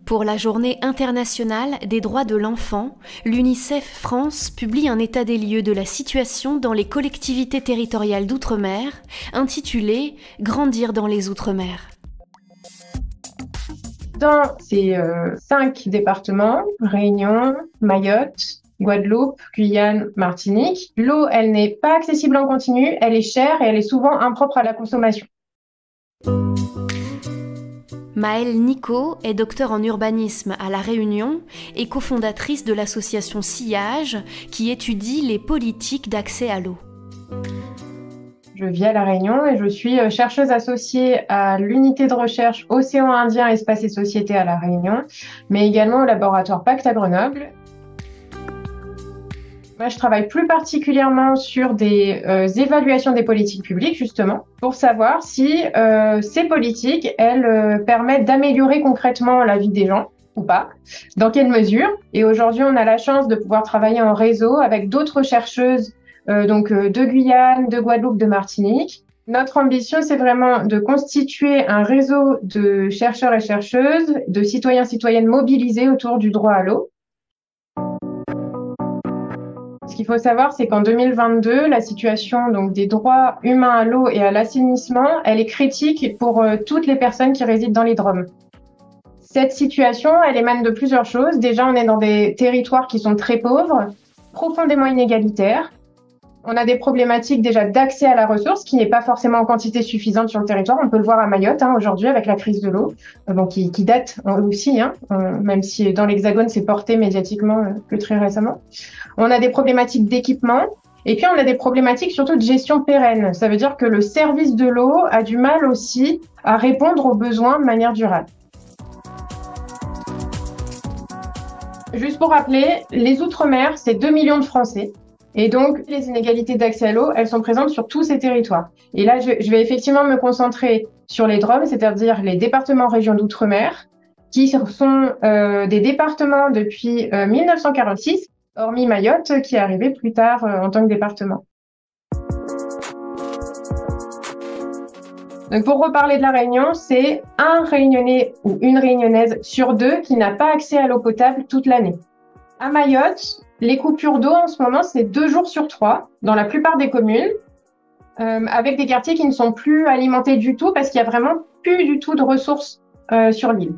Pour la Journée internationale des droits de l'enfant, l'UNICEF France publie un état des lieux de la situation dans les collectivités territoriales d'outre-mer, intitulé « Grandir dans les outre-mer ». Dans ces 5 départements, Réunion, Mayotte, Guadeloupe, Guyane, Martinique, l'eau, elle n'est pas accessible en continu, elle est chère et elle est souvent impropre à la consommation. Maëlle Nico est docteure en urbanisme à La Réunion et cofondatrice de l'association Sillage qui étudie les politiques d'accès à l'eau. Je vis à La Réunion et je suis chercheuse associée à l'unité de recherche Océan Indien, Espace et Société à La Réunion, mais également au laboratoire Pacte à Grenoble. Moi, je travaille plus particulièrement sur des évaluations des politiques publiques, justement, pour savoir si ces politiques, elles permettent d'améliorer concrètement la vie des gens ou pas, dans quelle mesure. Et aujourd'hui, on a la chance de pouvoir travailler en réseau avec d'autres chercheuses de Guyane, de Guadeloupe, de Martinique. Notre ambition, c'est vraiment de constituer un réseau de chercheurs et chercheuses, de citoyens et citoyennes mobilisés autour du droit à l'eau. Ce qu'il faut savoir, c'est qu'en 2022, la situation des droits humains à l'eau et à l'assainissement, elle est critique pour toutes les personnes qui résident dans les DROM. Cette situation, elle émane de plusieurs choses. Déjà, on est dans des territoires qui sont très pauvres, profondément inégalitaires. On a des problématiques déjà d'accès à la ressource qui n'est pas forcément en quantité suffisante sur le territoire. On peut le voir à Mayotte aujourd'hui avec la crise de l'eau, qui date aussi, même si dans l'Hexagone c'est porté médiatiquement que très récemment. On a des problématiques d'équipement et puis on a des problématiques surtout de gestion pérenne. Ça veut dire que le service de l'eau a du mal aussi à répondre aux besoins de manière durable. Juste pour rappeler, les Outre-mer, c'est 2 millions de Français. Et donc, les inégalités d'accès à l'eau, elles sont présentes sur tous ces territoires. Et là, je vais effectivement me concentrer sur les DROM, c'est-à-dire les départements régions d'outre-mer, qui sont des départements depuis 1946, hormis Mayotte, qui est arrivé plus tard en tant que département. Donc, pour reparler de la Réunion, c'est un Réunionnais ou une Réunionnaise sur 2 qui n'a pas accès à l'eau potable toute l'année. À Mayotte, les coupures d'eau en ce moment, c'est 2 jours sur 3 dans la plupart des communes, avec des quartiers qui ne sont plus alimentés du tout parce qu'il y a vraiment plus du tout de ressources sur l'île.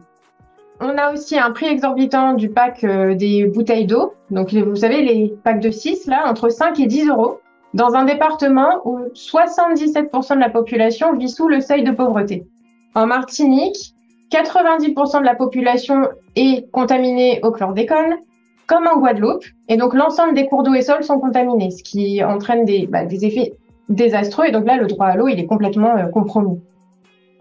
On a aussi un prix exorbitant du pack des bouteilles d'eau. Donc, vous savez, les packs de 6, là, entre 5 et 10 euros, dans un département où 77% de la population vit sous le seuil de pauvreté. En Martinique, 90% de la population est contaminée au chlordécone, comme en Guadeloupe. Et donc, l'ensemble des cours d'eau et sols sont contaminés, ce qui entraîne des effets désastreux. Et donc là, le droit à l'eau, il est complètement compromis.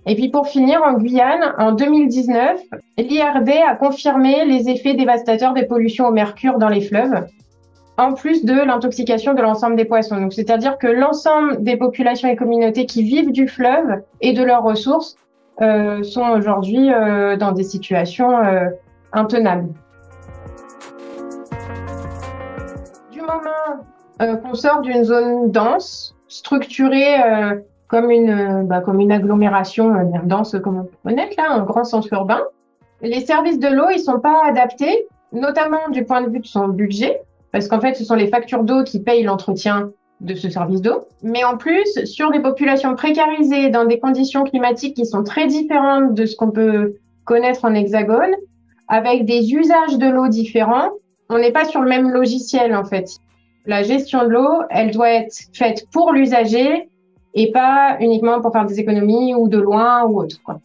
Et puis, pour finir, en Guyane, en 2019, l'IRD a confirmé les effets dévastateurs des pollutions au mercure dans les fleuves, en plus de l'intoxication de l'ensemble des poissons. Donc, c'est-à-dire que l'ensemble des populations et communautés qui vivent du fleuve et de leurs ressources sont aujourd'hui dans des situations intenables. Du moment qu'on sort d'une zone dense, structurée comme une agglomération dense comme on peut connaître, là, un grand centre urbain, les services de l'eau, ils sont pas adaptés, notamment du point de vue de son budget, parce qu'en fait, ce sont les factures d'eau qui payent l'entretien de ce service d'eau. Mais en plus, sur des populations précarisées, dans des conditions climatiques qui sont très différentes de ce qu'on peut connaître en Hexagone, avec des usages de l'eau différents, on n'est pas sur le même logiciel, en fait. La gestion de l'eau, elle doit être faite pour l'usager et pas uniquement pour faire des économies ou de loin ou autre, quoi.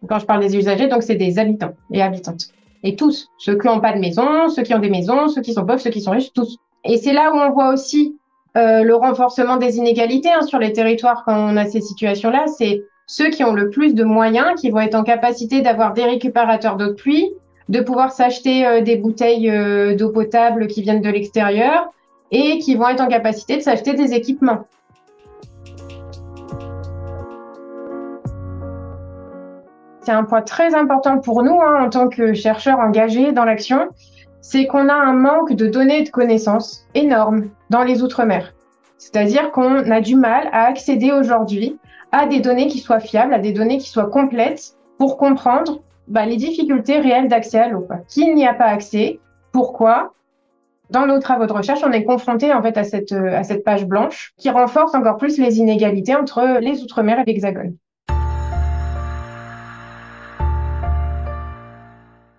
Quand je parle des usagers, donc c'est des habitants et habitantes. Et tous, ceux qui n'ont pas de maison, ceux qui ont des maisons, ceux qui sont pauvres, ceux qui sont riches, tous. Et c'est là où on voit aussi le renforcement des inégalités sur les territoires quand on a ces situations-là. C'est ceux qui ont le plus de moyens, qui vont être en capacité d'avoir des récupérateurs d'eau de pluie, de pouvoir s'acheter des bouteilles d'eau potable qui viennent de l'extérieur et qui vont être en capacité de s'acheter des équipements. C'est un point très important pour nous en tant que chercheurs engagés dans l'action, c'est qu'on a un manque de données et de connaissances énorme dans les Outre-mer. C'est-à-dire qu'on a du mal à accéder aujourd'hui à des données qui soient fiables, à des données qui soient complètes pour comprendre les difficultés réelles d'accès à l'eau. Qui n'y a pas accès? Pourquoi? Dans nos travaux de recherche, on est confronté en fait à cette page blanche qui renforce encore plus les inégalités entre les Outre-mer et l'Hexagone.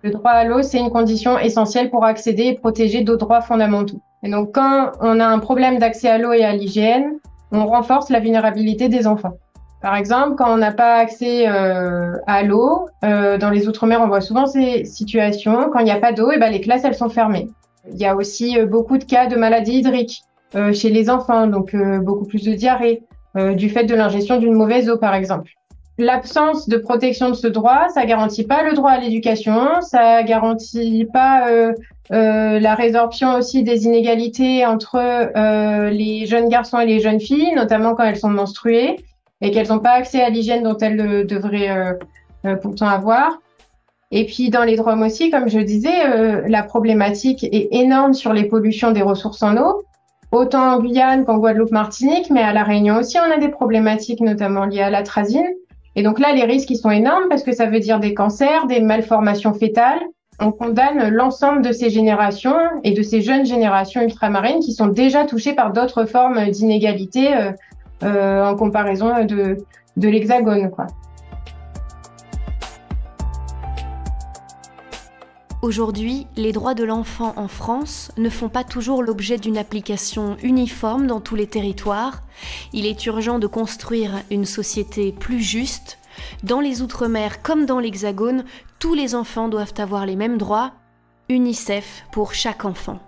Le droit à l'eau, c'est une condition essentielle pour accéder et protéger d'autres droits fondamentaux. Et donc, quand on a un problème d'accès à l'eau et à l'hygiène, on renforce la vulnérabilité des enfants. Par exemple, quand on n'a pas accès à l'eau, dans les Outre-mer, on voit souvent ces situations. Quand il n'y a pas d'eau, les classes, elles sont fermées. Il y a aussi beaucoup de cas de maladies hydriques chez les enfants, donc beaucoup plus de diarrhée, du fait de l'ingestion d'une mauvaise eau, par exemple. L'absence de protection de ce droit, ça garantit pas le droit à l'éducation, ça garantit pas la résorption aussi des inégalités entre les jeunes garçons et les jeunes filles, notamment quand elles sont menstruées et qu'elles n'ont pas accès à l'hygiène dont elles devraient pourtant avoir. Et puis dans les DROM aussi, comme je disais, la problématique est énorme sur les pollutions des ressources en eau, autant en Guyane qu'en Guadeloupe-Martinique, mais à La Réunion aussi, on a des problématiques notamment liées à l'atrazine. Et donc là, les risques, ils sont énormes parce que ça veut dire des cancers, des malformations fœtales. On condamne l'ensemble de ces générations et de ces jeunes générations ultramarines qui sont déjà touchées par d'autres formes d'inégalité en comparaison de l'Hexagone, quoi. Aujourd'hui, les droits de l'enfant en France ne font pas toujours l'objet d'une application uniforme dans tous les territoires. Il est urgent de construire une société plus juste. Dans les Outre-mer comme dans l'Hexagone, tous les enfants doivent avoir les mêmes droits. UNICEF pour chaque enfant.